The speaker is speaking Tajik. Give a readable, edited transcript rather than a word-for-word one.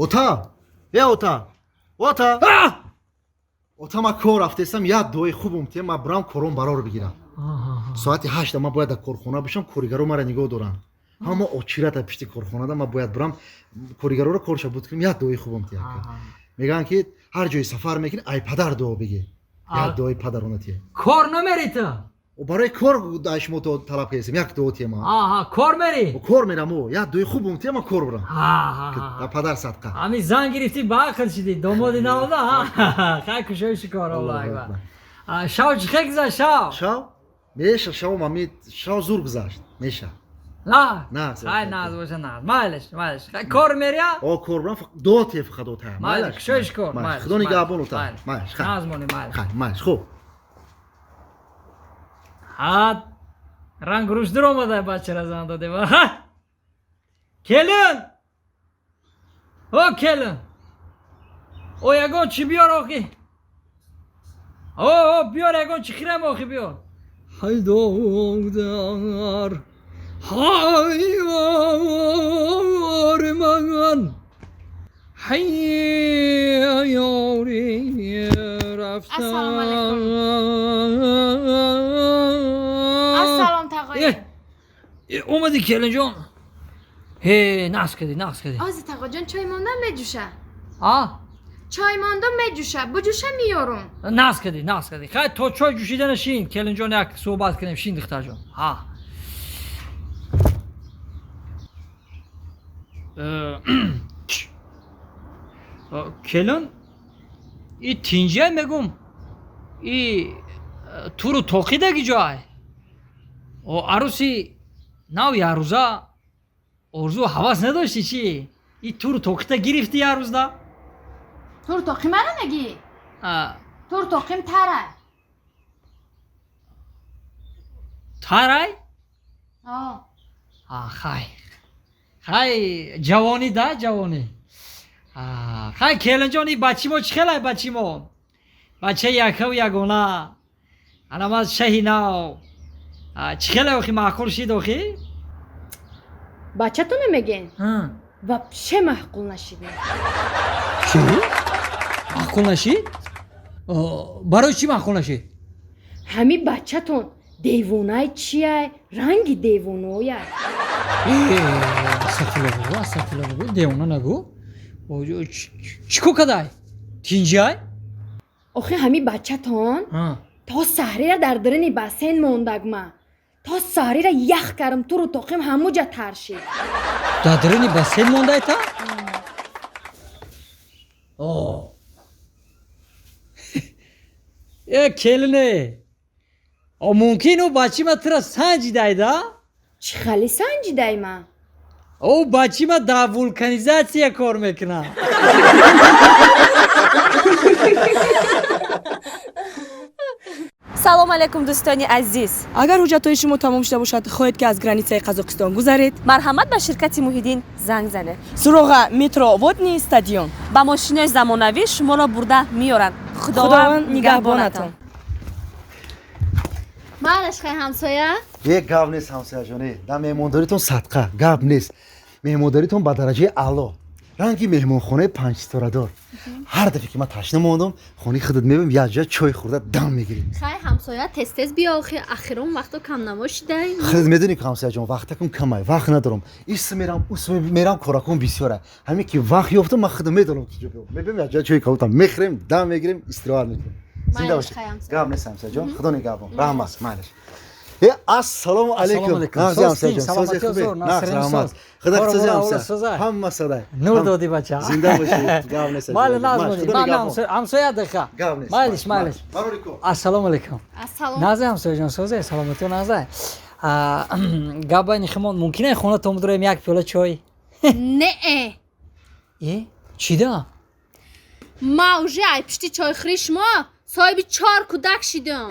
Ota. Ota. Ota ма кор рафтесам як дуои хубум те ма брам кором барор бигирам. Соати 8 ма бояд дар корхона бошам, коригаро мара нигоҳ дорам. Ҳама очирата пишти корхонада ма бояд брам коригароро корша буд кунам як дуои хубум те. Мегӯянд ки ҳар ҷои сафар мекунӣ ай падар дуо бигӣ. Як дуои падарона те. Кор намери ту? Барои кор дар шумо то талаб кардем як дуо те ма. Кор мери? Кор мерам о, як дуои хубум те ма кор бурам. Падар садқа. Ҳамин зан гирифтӣ ба ақл шидӣ, домоди навода. Хай кушоиши кор Аллоҳ акбар. Шав чӣ хел гузашт шав? Шав? Меша шав мами шав зур гузашт. Меша. نه خیلی ناز باشه نه مالش کار میریا او کار برام دو تیف خدا تا مالش شویش کار مالش خدا نگهبان تا مالش ناز مونی مالش مالش خوب هات رنگ روش در اومده بچه را زن داده با کلون او کلون او یگان چی بیار آخی او بیار یگان چی خیرم آخی بیار حیدار حیار من حیاری رفتن السلام تقایی اومدی کلن جان نقص کردی آزی تقا جان چای ماندم بجوشه چای ماندم بجوشه بجوشه میارم نقص کردی خیلی تو چای جوشیدن شین کلن جان یک صحبت کنیم شین دختر جان کلون ای تینجای میگم ای تو رو توقیدگی جای و عروسی نو یه روزا ارزو حواس نداشتی چی؟ ای تو رو توقیده گرفتی یه روز دا؟ تو رو توقیم رو نگی؟ تو رو توقیم تره تره؟ خیلی جوانی ده جوانی خیلی کلن جانی بچی ما چی خیلی بچی ما بچه یکه و یگونه الان از شهی نو چی خیلی اخی معقول شید اخی؟ بچه تو نمیگین؟ و چه محقول نشیده؟ چی؟ محقول نشید؟ برای چی محقول نشید؟ همی بچه تون دیوونه چیه؟ رنگ دیوونه یه استغفرالله بگو دیوونه نگو چیکو کدای؟ تینجای؟ آخه همی بچه تون تا سهری را در درنی بسین موندگ ما تا سهری را یخ کردم تو رو تاقیم همو جا ترشید در درنی بسین مونده تا؟ کلنه ممکن او بچی ما ترا سنجیده دا؟ چی خیلی سنجیده ما؟ او بچی ما دا وولکانیزاسیه کار میکنه салом алейкум дӯстони азиз агар ҳуҷҷатҳои шумо тамом шуда бошад хоҳед ки аз границаи қазоқистон гузаред марҳамат ба ширкати муҳиддин занг занед суроға метро водни стадион ба мошинои замонавӣ шуморо бурда меёранд худованд нигаҳбонатон مالش خیلی همسایه؟ یک گاو نیست همسایه جانی در مهمانداریتون صدقه گاو نیست مهمانداریتون با درجه اعلی رنگی مهمانخانه 5 ستاره دار هر دفعه که من تشنه موندم خونه خودت میبینم یه جا چای خورده دم میگیریم خیلی همسایه تست بیا آخه اخیرون وقتو کم نماشیده خودت میدونی که همسایه جان وقتکم کمه وقت ندارم ایست میرم اوس میرم کارکم بسیاره همین که وقت یافتم من خودم میدونم که جو میبینم یه جا چای کاوتم میخریم دم میگیریم استراحت میکنیم زنده باشید گاو نیست همسایه جان خدا نگهبان رحمت مالش السلام علیکم نازی همسایه جان سلامتی خوبی ناصر رحمت خدا همسایه همه صدای نور دادی بچه زنده باشید گاو نیست مال نازمونی من همسایه دخه گاو نیست مالش السلام علیکم نازی همسایه جان سوزه سلامتی نازی گابا نخمون ممکنه خونه تو مدرم یک پیاله چای نه چی ده ما اوجه ای پشتی چای خریش ما صاحبی 4 کودک شیدم